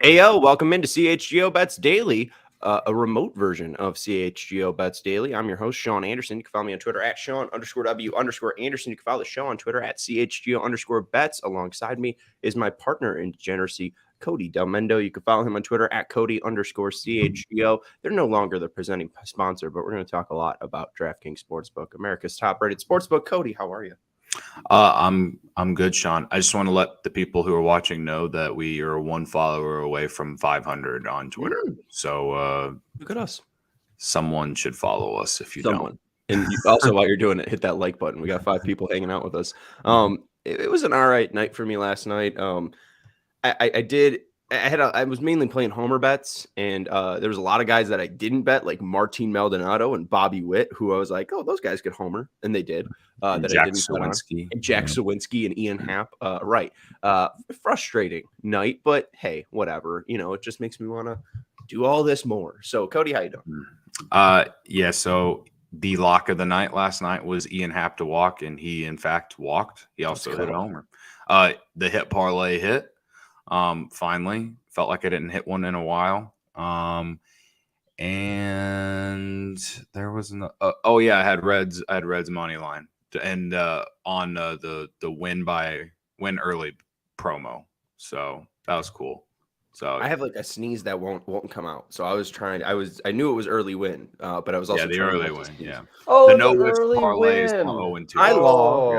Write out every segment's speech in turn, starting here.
Ayo, welcome into CHGO Bets Daily, a remote version of CHGO Bets Daily. I'm your host, Sean Anderson. You can follow me on Twitter at Sean_W_Anderson. You can follow the show on Twitter at CHGO_Bets. Alongside me is my partner in degeneracy, Cody Delmendo. You can follow him on Twitter at Cody_CHGO. They're no longer the presenting sponsor, but we're going to talk a lot about DraftKings Sportsbook, America's top-rated sportsbook. Cody, how are you? I'm good, Sean. I just want to let the people who are watching know that we are one follower away from 500 on Twitter. So look at us. Someone should follow us if you don't. And also, while you're doing it, hit that like button. We got 5 people hanging out with us. It was an all right night for me last night. I was mainly playing homer bets, and there was a lot of guys that I didn't bet, like Martin Maldonado and Bobby Witt, who I was like, oh, those guys could homer, and they did. That Jack I didn't Sawinski. and Jack Sawinski and Ian Happ. Right. Frustrating night, but hey, whatever. You know, it just makes me want to do all this more. So, Cody, how you doing? Yeah, so the lock of the night last night was Ian Happ to walk, and he, in fact, walked. He also hit a homer. The hit parlay hit. Finally, felt like I didn't hit one in a while. And there was I had Reds money line and on the win early promo. So that was cool. So I have like a sneeze that won't come out. So I knew it was early win, but I was also the early win. Yeah. Oh, the no early parlay win. is 0-2. I love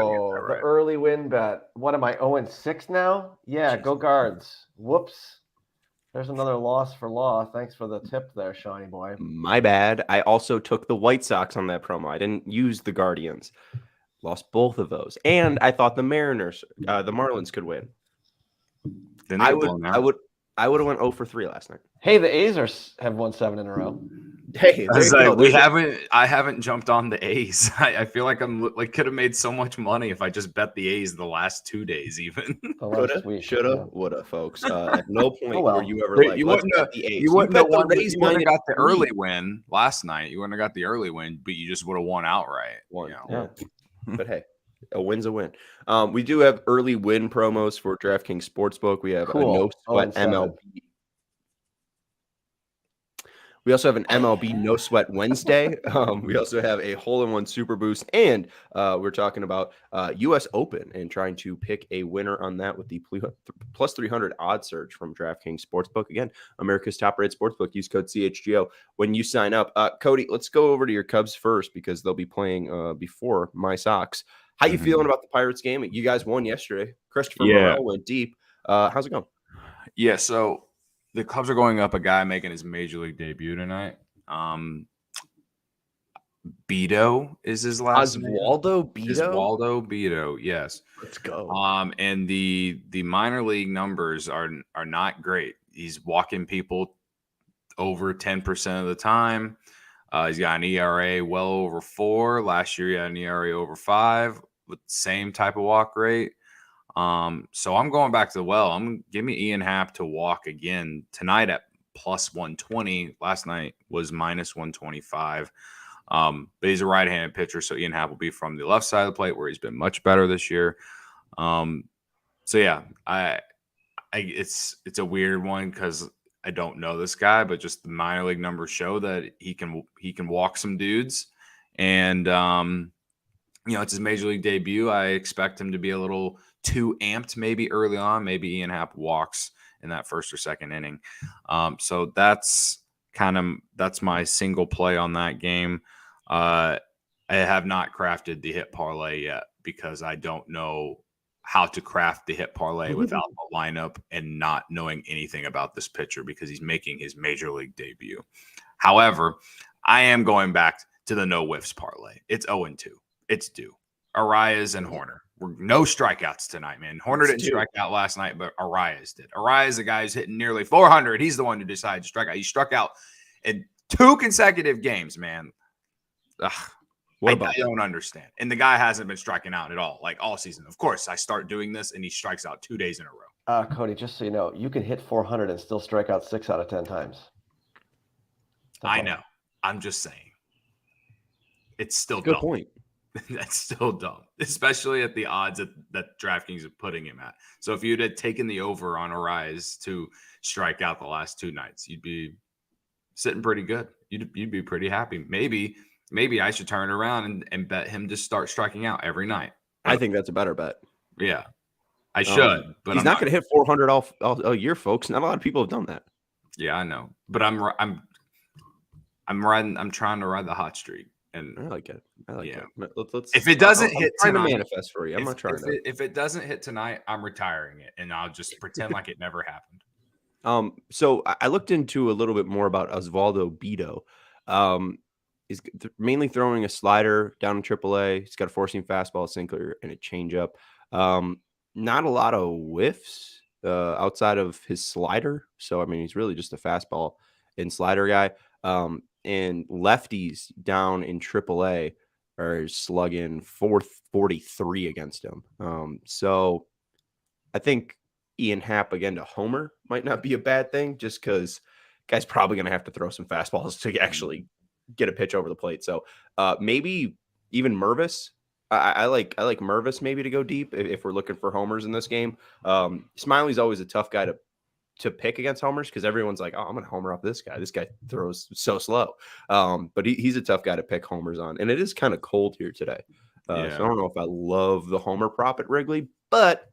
the early win bet. What am I, 0-6 now? Yeah, go Guards. Whoops. There's another loss for Law. Thanks for the tip there, Shawnee boy. My bad. I also took the White Sox on that promo. I didn't use the Guardians. Lost both of those. And I thought the Marlins could win. Then I would have went 0 for 3 last night. Hey, the A's have won 7 in a row. Hey, I haven't jumped on the A's. I feel like could have made so much money if I just bet the A's the last 2 days even. Shoulda, woulda, folks. At no point were you ever like, you wouldn't have got the early win last night. You wouldn't have got the early win, but you just would have won outright. Yeah. But hey, a win's a win. We do have early win promos for DraftKings Sportsbook. We have a no sweat MLB. We also have an MLB No Sweat Wednesday. We also have a hole-in-one Super Boost, and we're talking about U.S. Open and trying to pick a winner on that with the plus 300 odd surge from DraftKings Sportsbook. Again, America's top-rated sportsbook. Use code CHGO when you sign up. Cody, let's go over to your Cubs first because they'll be playing before my Sox. How you feeling about the Pirates game? You guys won yesterday. Christopher Morel went deep. How's it going? Yeah, so the Cubs are going up a guy making his major league debut tonight. Beto is his last name. Oswaldo Beto? Oswaldo Beto, yes. Let's go. And the minor league numbers are not great. He's walking people over 10% of the time. He's got an ERA well over 4. Last year he had an ERA over 5 with the same type of walk rate. So I'm going back to the well. Give me Ian Happ to walk again tonight at plus 120. Last night was minus 125. But he's a right-handed pitcher, so Ian Happ will be from the left side of the plate where he's been much better this year. So yeah, it's a weird one because I don't know this guy, but just the minor league numbers show that he can walk some dudes, and it's his major league debut. I expect him to be a little too amped maybe early on. Maybe Ian Happ walks in that first or second inning. So that's my single play on that game. I have not crafted the hit parlay yet because I don't know how to craft the hit parlay without the lineup and not knowing anything about this pitcher because he's making his major league debut. However, I am going back to the no whiffs parlay. It's 0-2. It's due. Arias and Horner. No strikeouts tonight, man. Horner didn't strike out last night, but Arias did. Arias, the guy who's hitting nearly 400. He's the one who decided to strike out. He struck out in 2 consecutive games, man. I don't understand. And the guy hasn't been striking out at all, like all season. Of course, I start doing this, and he strikes out 2 days in a row. Cody, just so you know, you can hit 400 and still strike out 6 out of 10 times. I know. I'm just saying. It's still good dumb. Point. That's still dumb. especially at the odds that DraftKings is putting him at. So if you'd have taken the over on Arise to strike out the last 2 nights, you'd be sitting pretty good. You'd be pretty happy. Maybe I should turn around and bet him to start striking out every night. I think that's a better bet. Yeah, I should, but he's not going to hit 400 all year, folks. Not a lot of people have done that. Yeah, I know, but I'm trying to ride the hot streak, and I like it. Yeah. Let's. If it doesn't I'm hit trying tonight, to manifest for you. I'm not trying to. If it doesn't hit tonight, I'm retiring it, and I'll just pretend like it never happened. So I looked into a little bit more about Osvaldo Bido. He's mainly throwing a slider down in AAA. He's got a four-seam fastball, a sinker, and a changeup. Not a lot of whiffs outside of his slider. So I mean, he's really just a fastball and slider guy. And lefties down in AAA are slugging 443 against him. So I think Ian Happ again to homer might not be a bad thing, just because guy's probably going to have to throw some fastballs to actually get a pitch over the plate. So maybe even Mervis. I like Mervis maybe to go deep if we're looking for homers in this game. Smiley's always a tough guy to pick against homers because everyone's like, oh, I'm going to homer up this guy. This guy throws so slow. But he's a tough guy to pick homers on. And it is kind of cold here today. So I don't know if I love the homer prop at Wrigley, but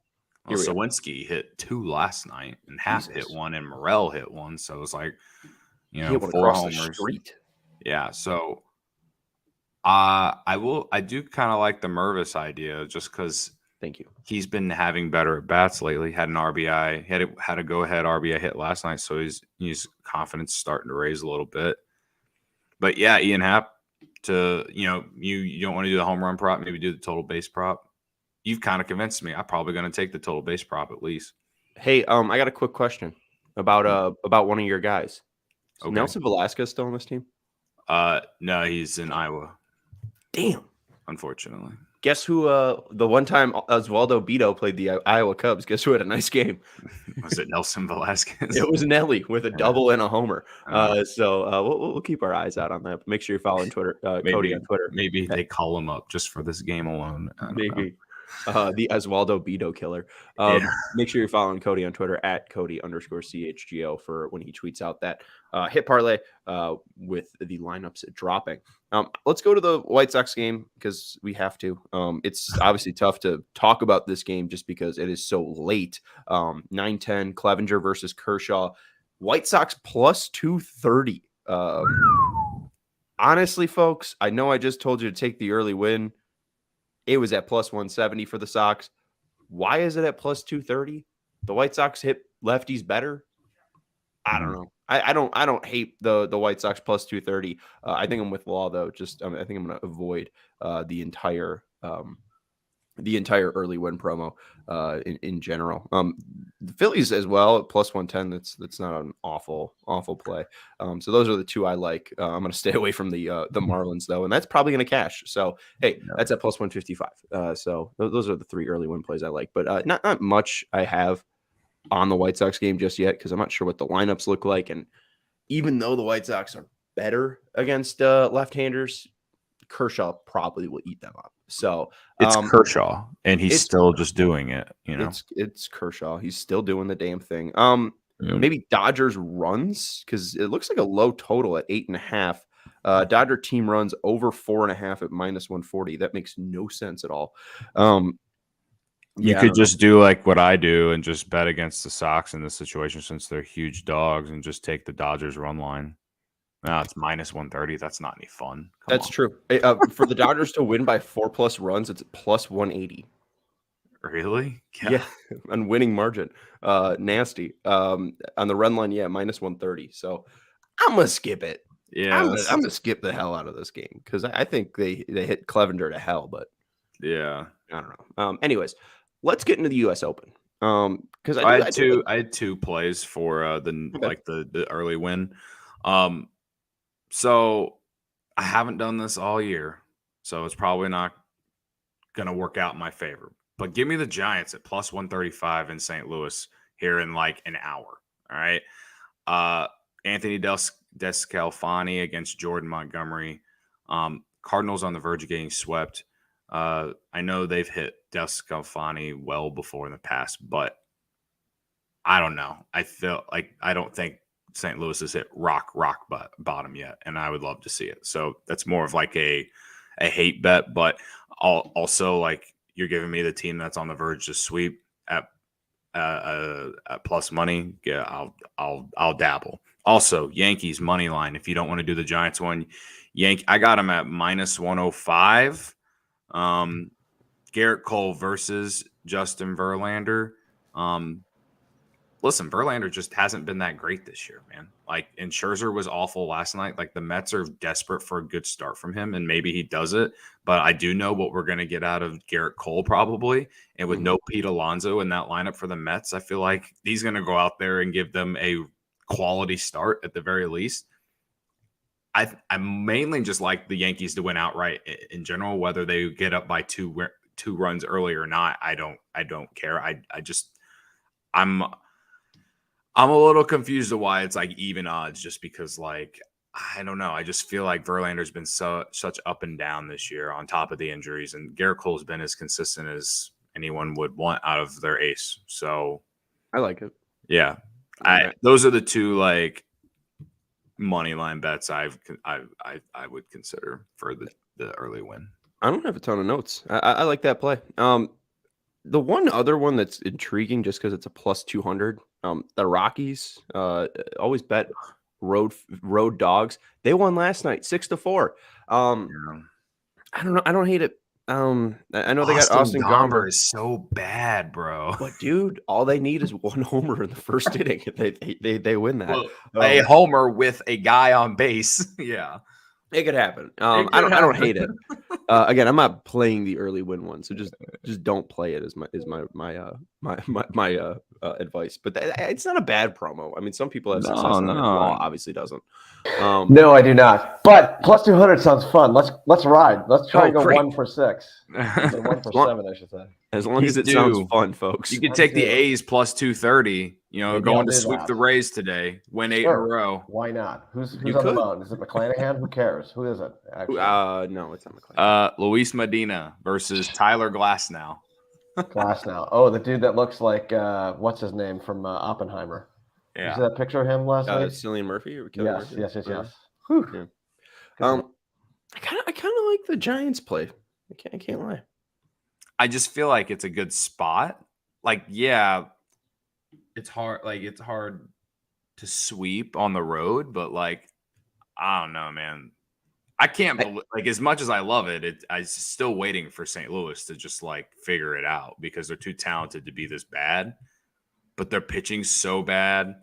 Sawinski hit 2 last night, and Happ hit 1, and Morel hit 1. So it was like, 4 homers. Yeah. So I do kind of like the Mervis idea just because. Thank you. He's been having better at bats lately. Had an RBI, had a go ahead RBI hit last night, so his confidence starting to raise a little bit. But yeah, Ian Happ to you don't want to do the home run prop, maybe do the total base prop. You've kind of convinced me. I'm probably going to take the total base prop at least. Hey, I got a quick question about one of your guys. So Okay. Nelson Velasquez still on this team? No, he's in Iowa. Damn. Unfortunately. Guess who? The one time Osvaldo Bido played the Iowa Cubs. Guess who had a nice game? Was it Nelson Velasquez? It was Nelly with a double and a homer. So we'll keep our eyes out on that. Make sure you're following Twitter, Cody on Twitter. Maybe they call him up just for this game alone. Maybe the Osvaldo Bido killer. Make sure you're following Cody on Twitter at Cody_CHGO for when he tweets out that hit parlay with the lineups dropping. Let's go to the White Sox game because we have to. It's obviously tough to talk about this game just because it is so late. 9-10 Clevenger versus Kershaw. White Sox plus 230. Honestly, folks, I know I just told you to take the early win. It was at plus 170 for the Sox. Why is it at plus 230? The White Sox hit lefties better. I don't know. I don't hate the White Sox plus 230. I think I'm with Law though. I think I'm going to avoid the entire early win promo in general. The Phillies as well at plus 110. That's not an awful play. So those are the two I like. I'm going to stay away from the Marlins though, and that's probably going to cash. So hey, that's at plus 155. So those are the 3 early win plays I like, but not much I have on the White Sox game just yet because I'm not sure what the lineups look like. And even though the White Sox are better against left-handers, Kershaw probably will eat them up. So it's Kershaw, and he's still just doing it. It's Kershaw. He's still doing the damn thing. Maybe Dodgers runs because it looks like a low total at 8.5. Dodger team runs over 4.5 at minus 140. That makes no sense at all. You could just do like what I do and just bet against the Sox in this situation since they're huge dogs and just take the Dodgers run line. No, it's minus 130. That's not any fun. That's true. For the Dodgers to win by 4+ runs, it's plus 180. Really? Yeah, on winning margin. Nasty. On the run line, minus 130. So I'm gonna skip it. Yeah, I'm gonna skip the hell out of this game because I think they hit Clevenger to hell. But yeah, I don't know. Anyways, let's get into the U.S. Open. Because I had two plays for the early win. So I haven't done this all year, so it's probably not going to work out in my favor. But give me the Giants at plus 135 in St. Louis here in like an hour. All right. Anthony Descalfani against Jordan Montgomery. Cardinals on the verge of getting swept. I know they've hit Descalfani well before in the past, but I don't know. I feel like I don't think St. Louis has hit rock bottom yet, and I would love to see it. So that's more of like a hate bet, but also like you're giving me the team that's on the verge to sweep at plus money. Yeah, I'll dabble. Also, Yankees money line. If you don't want to do the Giants one, I got them at minus 105. Garrett Cole versus Justin Verlander. Listen, Verlander just hasn't been that great this year, man. Like, and Scherzer was awful last night. Like, the Mets are desperate for a good start from him, and maybe he does it. But I do know what we're going to get out of Garrett Cole probably. And with no Pete Alonso in that lineup for the Mets, I feel like he's going to go out there and give them a quality start at the very least. I mainly just like the Yankees to win outright in general, whether they get up by two runs early or not. I don't care. I'm a little confused to why it's like even odds, just because like I don't know. I just feel like Verlander's been such up and down this year on top of the injuries, and Garrett Cole's been as consistent as anyone would want out of their ace. So I like it. Yeah, those are the two like money line bets I would consider for the early win. I don't have a ton of notes. I like that play. The one other one that's intriguing, just because it's a plus 200. The Rockies always bet road dogs. They won last night 6-4. I don't know. I don't hate it. I know they got Austin Gomber. Is so bad, bro. But dude, all they need is one homer in the first inning. They win that. Well, a homer with a guy on base. Yeah. It could happen. I don't hate it. Again, I'm not playing the early win one, so just don't play it. Is my advice. But it's not a bad promo. I mean, some people have success. No. Law obviously doesn't. No, I do not. But plus 200 sounds fun. Let's ride. Let's try and go great. 1 for 6. 1 for 7, I should say. As long as it sounds fun, folks. You can take the A's plus 230. Going to sweep the Rays today, win 8 in a row. Why not? Who's on the mound? Is it McClanahan? Who cares? Who is it? Actually? No, it's not McClanahan. Luis Medina versus Tyler Glasnow. Glasnow. Oh, the dude that looks like what's his name from Oppenheimer. Yeah. You see that picture of him last night? Cillian Murphy or yes. Murphy? Yes. Yeah. I kind of like the Giants play. I can't lie. I just feel like it's a good spot. Like, yeah, it's hard. Like, it's hard to sweep on the road, but like, I don't know, man. I can't believe, like, as much as I love it, I'm still waiting for St. Louis to just like figure it out because they're too talented to be this bad. But their pitching's so bad.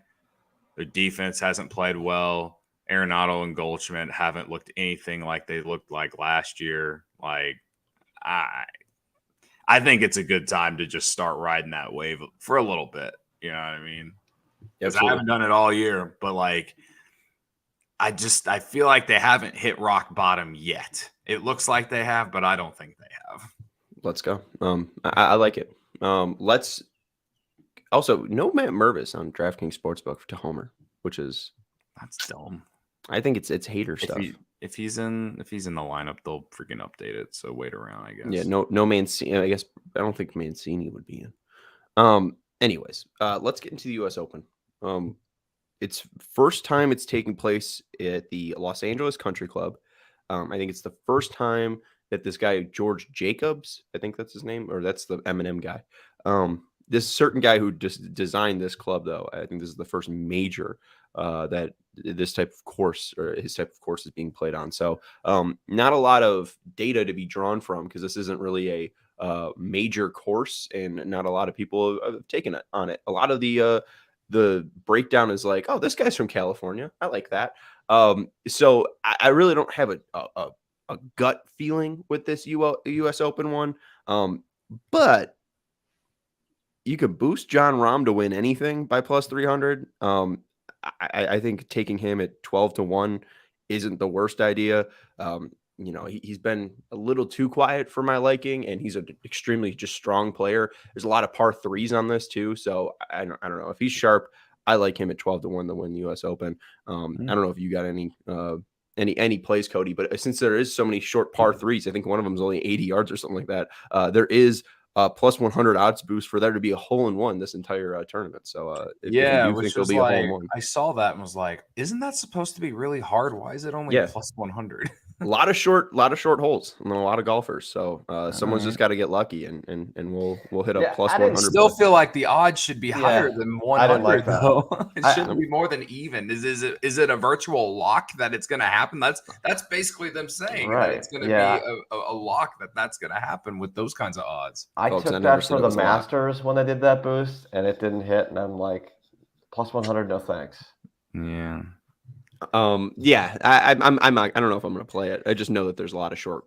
Their defense hasn't played well. Arenado and Goldschmidt haven't looked anything like they looked like last year. Like, I think it's a good time to just start riding that wave for a little bit. You know what I mean? Because I haven't done it all year, but like, I feel like they haven't hit rock bottom yet. It looks like they have, but I don't think they have. Let's go. I like it. Let's also no Matt Mervis on DraftKings Sportsbook to homer, that's dumb. I think it's hater stuff. If he's in the lineup, they'll freaking update it. So wait around, I guess. Yeah, no Mancini. I guess I don't think Mancini would be in. Anyways, let's get into the U.S. Open. It's first time it's taking place at the Los Angeles Country Club. I think it's the first time that this guy George Jacobs, I think that's his name, or that's the Eminem guy. This certain guy who just designed this club, though, I think this is the first major that this type of course or his type of course is being played on. So not a lot of data to be drawn from because this isn't really a major course and not a lot of people have taken it on it. A lot of the breakdown is like, oh, this guy's from California. I like that. So I really don't have a gut feeling with this U.S. Open one. But you could boost John Rahm to win anything by plus 300. I think taking him at 12-1 isn't the worst idea. He's been a little too quiet for my liking, and he's an extremely just strong player. There's a lot of par threes on this too, so I don't know if he's sharp. I like him at 12-1 to win the U.S. Open. I don't know if you got any plays, Cody. But since there is so many short par threes, I think one of them is only 80 yards or something like that. There is plus 100 odds boost for there to be a hole in one this entire tournament. So if you do think there'll be a hole in one, I saw that and was like, isn't that supposed to be really hard? Why is it only plus 100? a lot of short holes and a lot of golfers. So someone's just got to get lucky, and we'll hit up plus 100. I still feel like the odds should be higher than 100 though. It shouldn't be more than even. Is it a virtual lock that it's going to happen? That's basically them saying that it's going to be a lock that's going to happen with those kinds of odds. I took that for the Masters when they did that boost, and it didn't hit, and I'm like, plus 100, no thanks. Yeah. I'm I don't know if I'm going to play it. I just know that there's a lot of short,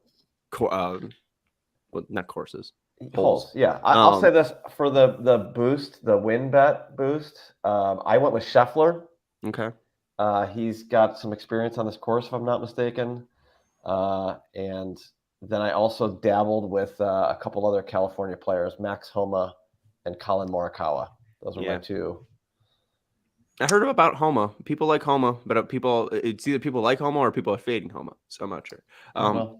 not courses, holes. Yeah, I'll say this for the boost, the win bet boost. I went with Scheffler. Okay. He's got some experience on this course, if I'm not mistaken. And then I also dabbled with a couple other California players, Max Homa and Colin Morikawa. Those were my two. I heard about Homa. People like Homa, but it's either people like Homa or people are fading Homa. So I'm not sure. I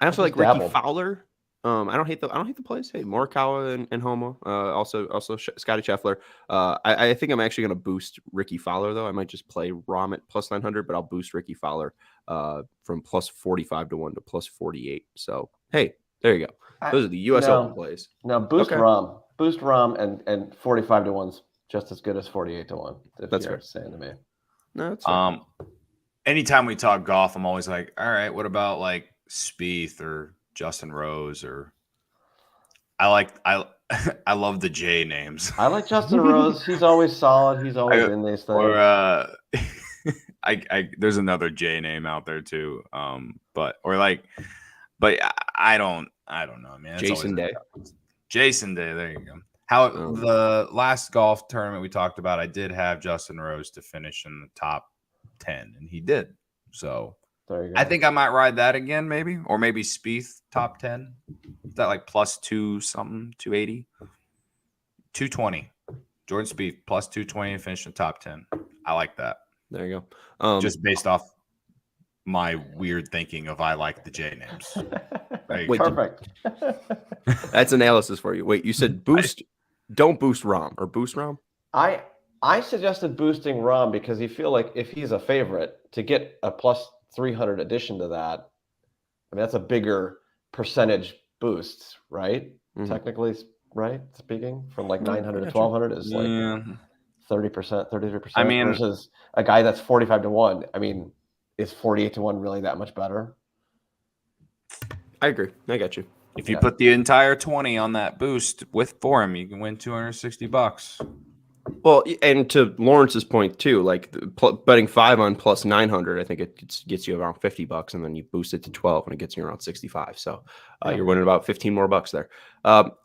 also like Ricky Fowler. I don't hate the plays. Hey, Morikawa and Homa. Also Scotty Scheffler. I think I'm actually going to boost Ricky Fowler though. I might just play Rahm at plus 900, but I'll boost Ricky Fowler from plus 45 to 1 to plus 48. So hey, there you go. Those are the U.S. Open plays. Now boost Rahm and 45 to 1's just as good as 48 to 1. That's what you're saying to me. No, that's anytime we talk golf, I'm always like, all right, what about like Spieth or Justin Rose? Or I love the J names. I like Justin Rose. He's always solid. He's always in these things. Or there's another J name out there too. But I don't know, man. Jason Day. Jason Day. There you go. How the last golf tournament we talked about, I did have Justin Rose to finish in the top 10, and he did. So there you go. I think I might ride that again, maybe, or maybe Spieth top 10. Is that like plus 280, 220. Jordan Spieth plus 220 to finish in the top 10. I like that. There you go. Just based off my weird thinking of I like the J names. Wait, perfect. That's analysis for you. Wait, you said boost. Don't boost Rahm or boost Rahm? I suggested boosting Rahm because you feel like if he's a favorite to get a plus 300 addition to that, I mean, that's a bigger percentage boost, right? Mm-hmm. Technically, right? Speaking from like 900 to 1200 is like 30%, 33%. I mean, versus a guy that's 45 to 1. I mean, is 48 to 1 really that much better? I agree. I got you. If you put the entire 20 on that boost for him, you can win $260. Well, and to Lawrence's point too, like betting 5 on plus 900, I think it gets you around $50, and then you boost it to 12, and it gets you around 65. So you're winning about 15 more bucks there.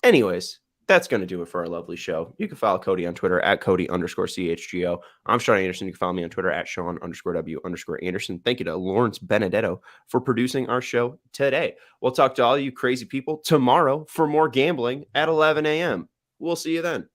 Anyways, that's going to do it for our lovely show. You can follow Cody on Twitter at Cody_CHGO. I'm Sean Anderson. You can follow me on Twitter at Sean_W_Anderson. Thank you to Lawrence Benedetto for producing our show today. We'll talk to all you crazy people tomorrow for more gambling at 11 a.m. We'll see you then.